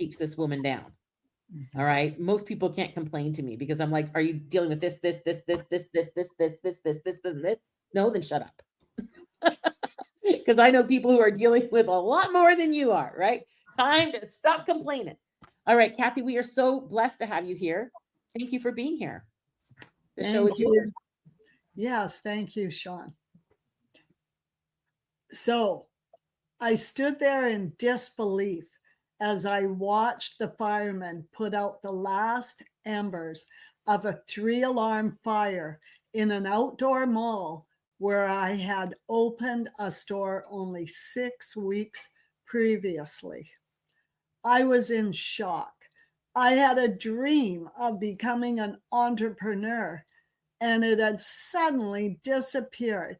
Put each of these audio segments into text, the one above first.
keeps this woman down. All right. Most people can't complain to me because I'm like, are you dealing with this? No, then shut up. Because I know people who are dealing with a lot more than you are, right? Time to stop complaining. All right, Kathi, we are so blessed to have you here. Thank you for being here. The show is yours. Yes, thank you, Sean. So I stood there in disbelief as I watched the firemen put out the last embers of a 3-alarm fire in an outdoor mall where I had opened a store only 6 weeks previously. I was in shock. I had a dream of becoming an entrepreneur, and it had suddenly disappeared.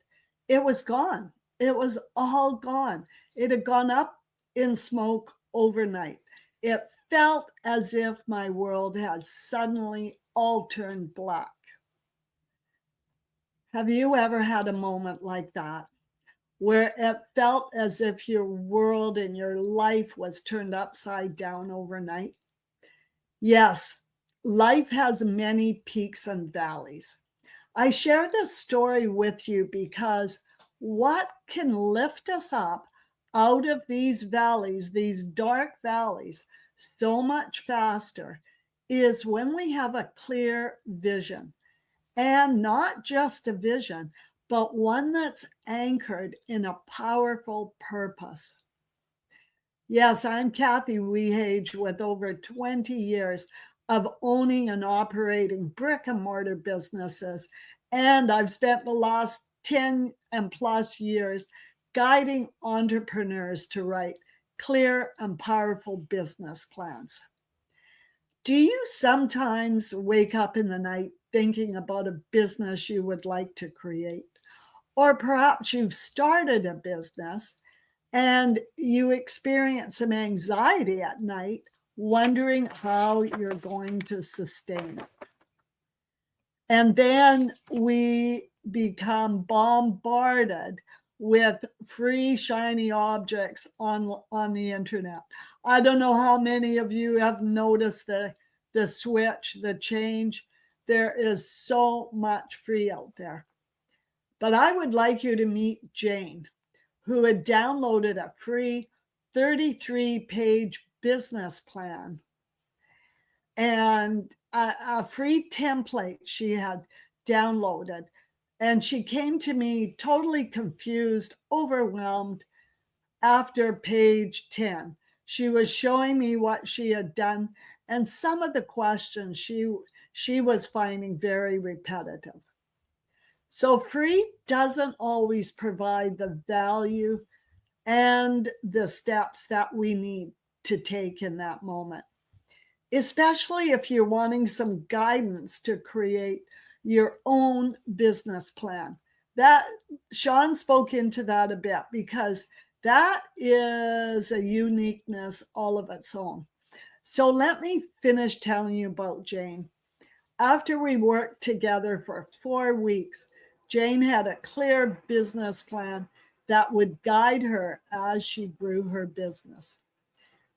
It was gone. It was all gone. It had gone up in smoke overnight. It felt as if my world had suddenly all turned black. Have you ever had a moment like that, where it felt as if your world and your life was turned upside down overnight? Yes, life has many peaks and valleys. I share this story with you because what can lift us up out of these valleys, these dark valleys, so much faster is when we have a clear vision. And not just a vision, but one that's anchored in a powerful purpose. Yes, I'm Kathi Wehage with over 20 years of owning and operating brick and mortar businesses. And I've spent the last 10 and plus years guiding entrepreneurs to write clear and powerful business plans. Do you sometimes wake up in the night thinking about a business you would like to create? Or perhaps you've started a business and you experience some anxiety at night, wondering how you're going to sustain it. And then we become bombarded with free shiny objects on the internet. I don't know how many of you have noticed the switch, the change. There is so much free out there. But I would like you to meet Jane, who had downloaded a free 33-page business plan and a free template she had downloaded. And she came to me totally confused, overwhelmed after page 10. She was showing me what she had done and some of the questions she was finding very repetitive. So free doesn't always provide the value and the steps that we need to take in that moment, especially if you're wanting some guidance to create your own business plan. That Sean spoke into that a bit because that is a uniqueness all of its own. So let me finish telling you about Jane. After we worked together for 4 weeks, Jane had a clear business plan that would guide her as she grew her business.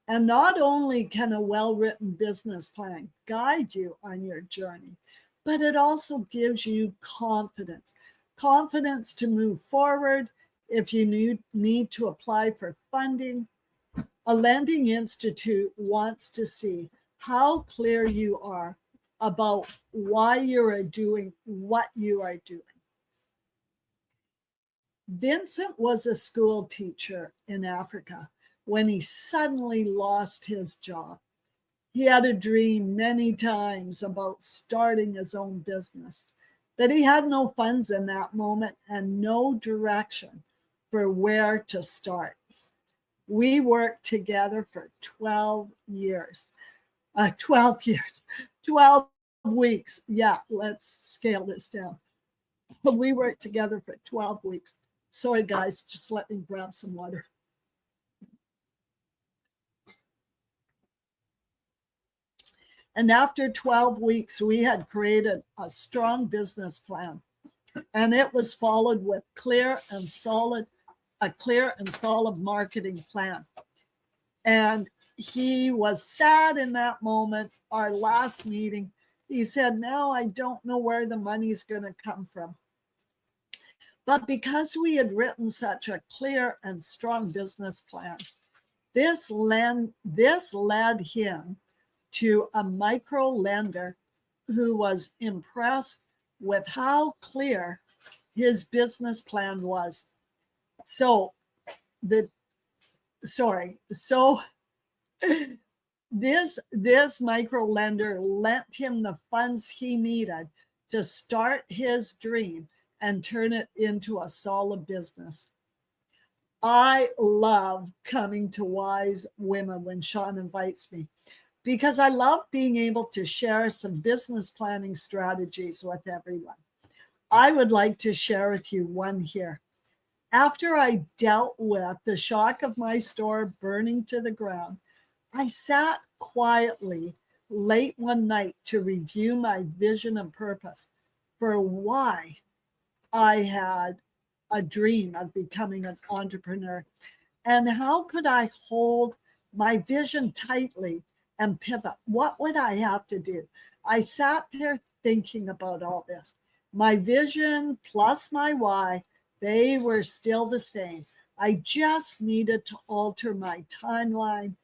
And not only can a well-written business plan guide you on your journey, but it also gives you confidence to move forward if you need to apply for funding. A lending institute wants to see how clear you are about why you are doing what you are doing. Vincent was a school teacher in Africa when he suddenly lost his job. He had a dream many times about starting his own business, but he had no funds in that moment and no direction for where to start. We worked together for 12 years. 12 weeks. Yeah, let's scale this down. We worked together for 12 weeks. Sorry, guys, just let me grab some water. And after 12 weeks, we had created a strong business plan. And it was followed with a clear and solid marketing plan. And he was sad in that moment, our last meeting. He said, now I don't know where the money's going to come from. But because we had written such a clear and strong business plan, this led him to a micro lender who was impressed with how clear his business plan was. So this micro lender lent him the funds he needed to start his dream and turn it into a solid business. I love coming to Wise Women when Sean invites me, because I love being able to share some business planning strategies with everyone. I would like to share with you one here. After I dealt with the shock of my store burning to the ground, I sat quietly late one night to review my vision and purpose for why I had a dream of becoming an entrepreneur, and how could I hold my vision tightly and pivot? What would I have to do? I sat there thinking about all this. My vision plus my why, they were still the same. I just needed to alter my timeline.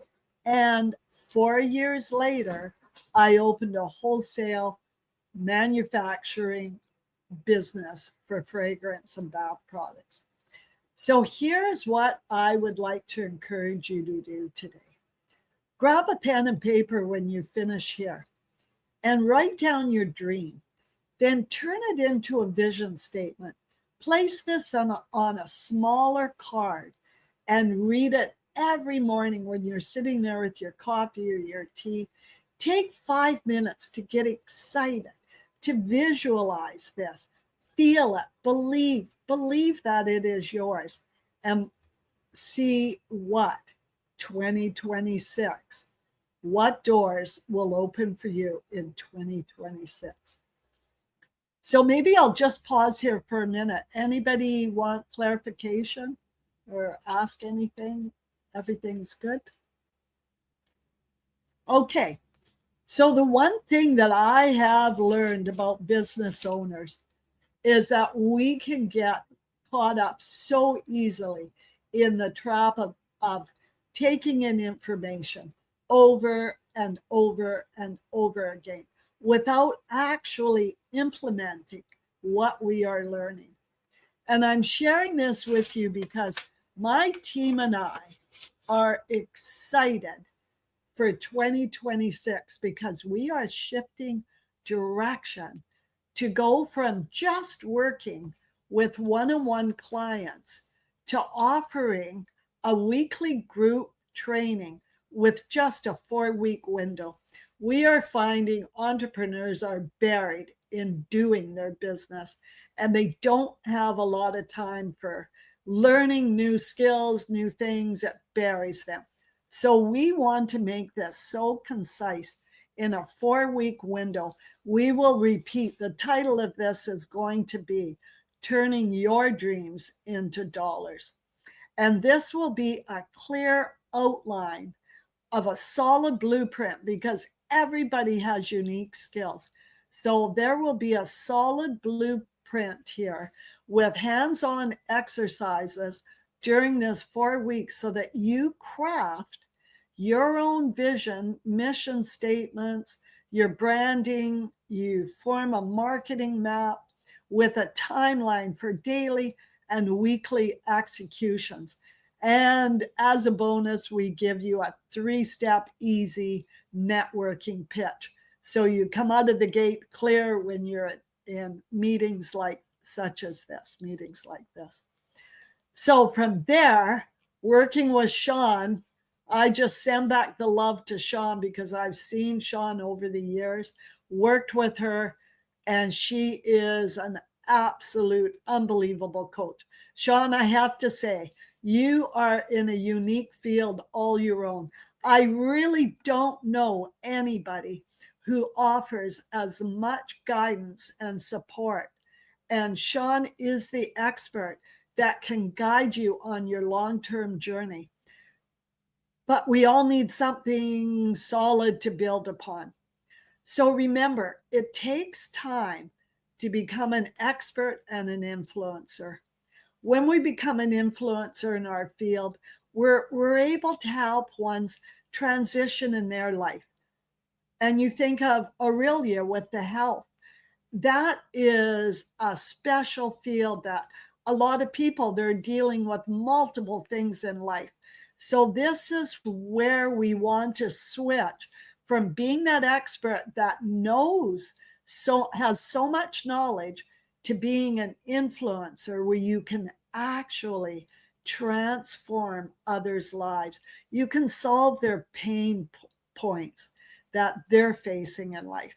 And 4 years later, I opened a wholesale manufacturing business for fragrance and bath products. So here's what I would like to encourage you to do today. Grab a pen and paper when you finish here and write down your dream. Then turn it into a vision statement. Place this on a smaller card and read it every morning when you're sitting there with your coffee or your tea. Take 5 minutes to get excited, to visualize this. Feel it, believe that it is yours, and see what 2026, what doors will open for you in 2026. So maybe I'll just pause here for a minute. Anybody want clarification or ask anything? Everything's good? Okay. So the one thing that I have learned about business owners is that we can get caught up so easily in the trap of taking in information over and over and over again without actually implementing what we are learning. And I'm sharing this with you because my team and I are excited for 2026 because we are shifting direction to go from just working with one-on-one clients to offering a weekly group training with just a 4-week window. We are finding entrepreneurs are buried in doing their business, and they don't have a lot of time for learning new skills, new things. It buries them. So we want to make this so concise in a 4-week window. We will repeat. The title of this is going to be Turning Your Dreams into Dollars. And this will be a clear outline of a solid blueprint because everybody has unique skills. So there will be a solid blueprint here with hands-on exercises during this 4 weeks so that you craft your own vision, mission statements, your branding, you form a marketing map with a timeline for daily and weekly executions. And as a bonus, we give you a 3-step easy networking pitch. So you come out of the gate clear when you're in meetings like meetings like this. So from there, working with Sean, I just send back the love to Sean because I've seen Sean over the years, worked with her, and she is an absolute unbelievable coach. Sean, I have to say, you are in a unique field all your own. I really don't know anybody who offers as much guidance and support. And Sean is the expert that can guide you on your long-term journey. but we all need something solid to build upon. So remember, it takes time to become an expert and an influencer. When we become an influencer in our field, we're able to help one's transition in their life. And you think of Aurelia with the health. That is a special field that a lot of people, they're dealing with multiple things in life. So this is where we want to switch from being that expert that knows, so has so much knowledge, to being an influencer where you can actually transform others' lives. You can solve their pain points that they're facing in life.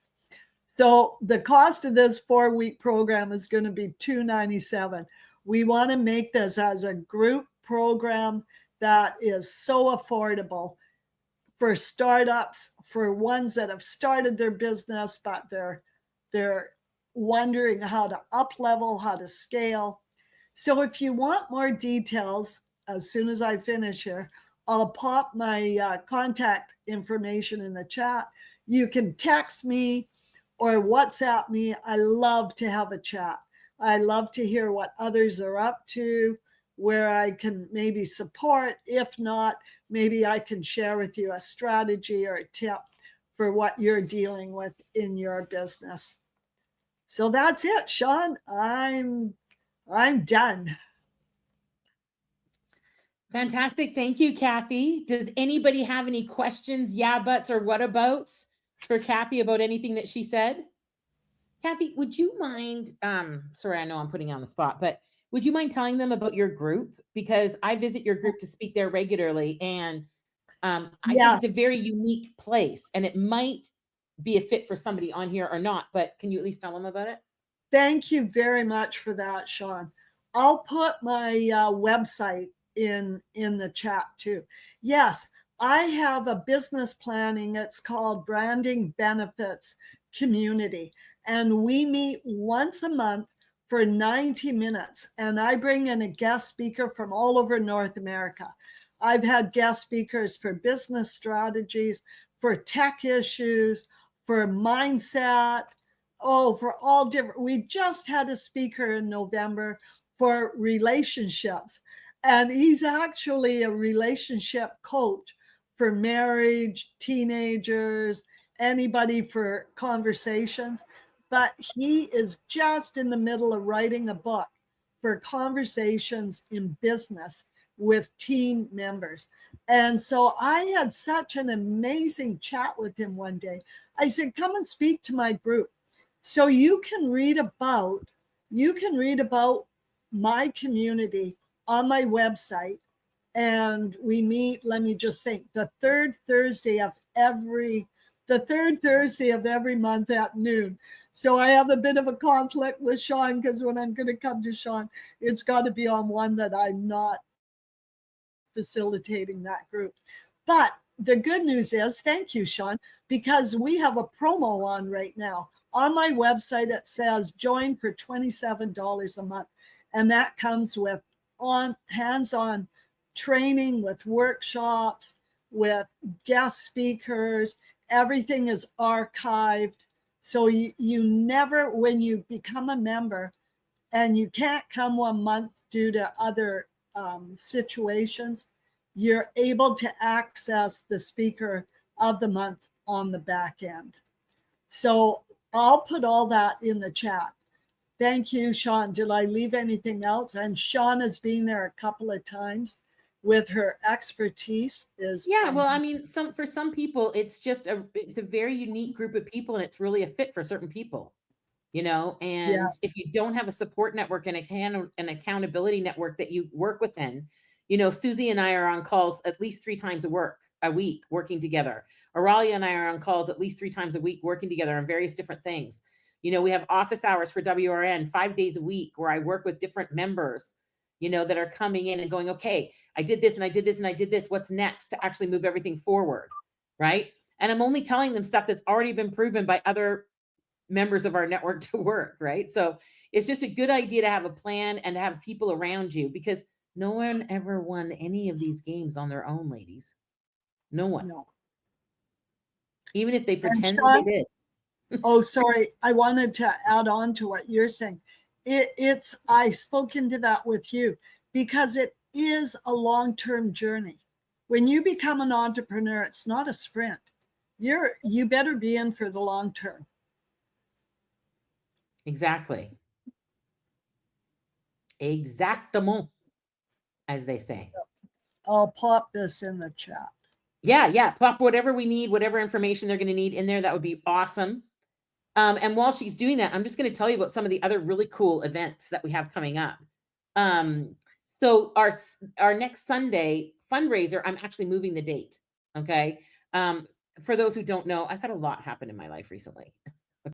So the cost of this 4-week program is going to be $297. We want to make this as a group program that is so affordable for startups, for ones that have started their business, but they're wondering how to up level, how to scale. So if you want more details, as soon as I finish here, I'll pop my contact information in the chat. You can text me or WhatsApp me. I love to have a chat. I love to hear what others are up to, where I can maybe support. If not, maybe I can share with you a strategy or a tip for what you're dealing with in your business. So that's it, Sean. I'm done. Fantastic. Thank you, Kathi. Does anybody have any questions, yeah, buts, or what abouts for Kathi about anything that she said? Kathi, would you mind, sorry, I know I'm putting you on the spot, but would you mind telling them about your group? Because I visit your group to speak there regularly, and I think it's a Yes. very unique place, and it might be a fit for somebody on here or not, but can you at least tell them about it? Thank you very much for that, Sean. I'll put my website in the chat too. Yes, I have a business planning. It's called Branding Benefits Community, and we meet once a month for 90 minutes, and I bring in a guest speaker from all over North America. I've had guest speakers for business strategies, for tech issues, for mindset. Oh, for all different. We just had a speaker in November for relationships, and he's actually a relationship coach for marriage, teenagers, anybody for conversations. But he is just in the middle of writing a book for conversations in business with team members. And so I had such an amazing chat with him one day. I said, come and speak to my group. So you can read about my community on my website, and we meet, let me just think, the third Thursday of every month at noon. So I have a bit of a conflict with Sean, because when I'm going to come to Sean, it's got to be on one that I'm not facilitating that group. But the good news is, thank you, Sean, because we have a promo on right now. On my website, it says join for $27 a month. And that comes with hands-on training, with workshops, with guest speakers. Everything is archived. So you never, when you become a member and you can't come one month due to other situations, you're able to access the speaker of the month on the back end. So I'll put all that in the chat. Thank you, Sean. Did I leave anything else? And Sean has been there a couple of times with her expertise. Yeah, well, I mean, for some people, it's a very unique group of people, and it's really a fit for certain people, and Yeah. if you don't have a support network and an accountability network that you work within, Susie and I are on calls at least 3 times a week working together. Aurelia and I are on calls at least 3 times a week working together on various different things. We have office hours for WRN 5 days a week where I work with different members, that are coming in and going, okay, I did this and I did this and I did this. What's next to actually move everything forward? Right. And I'm only telling them stuff that's already been proven by other members of our network to work. Right. So it's just a good idea to have a plan and to have people around you, because no one ever won any of these games on their own, ladies. No one. No. Even if they And pretend Sean, they did. oh, sorry. I wanted to add on to what you're saying. I spoke into that with you because it is a long-term journey. When you become an entrepreneur, it's not a sprint. You better be in for the long term. Exactly. Exactement, as they say. I'll pop this in the chat. Yeah. Pop whatever we need, whatever information they're going to need in there. That would be awesome. And while she's doing that, I'm just going to tell you about some of the other really cool events that we have coming up. So our next Sunday fundraiser, I'm actually moving the date. Okay. For those who don't know, I've had a lot happen in my life recently.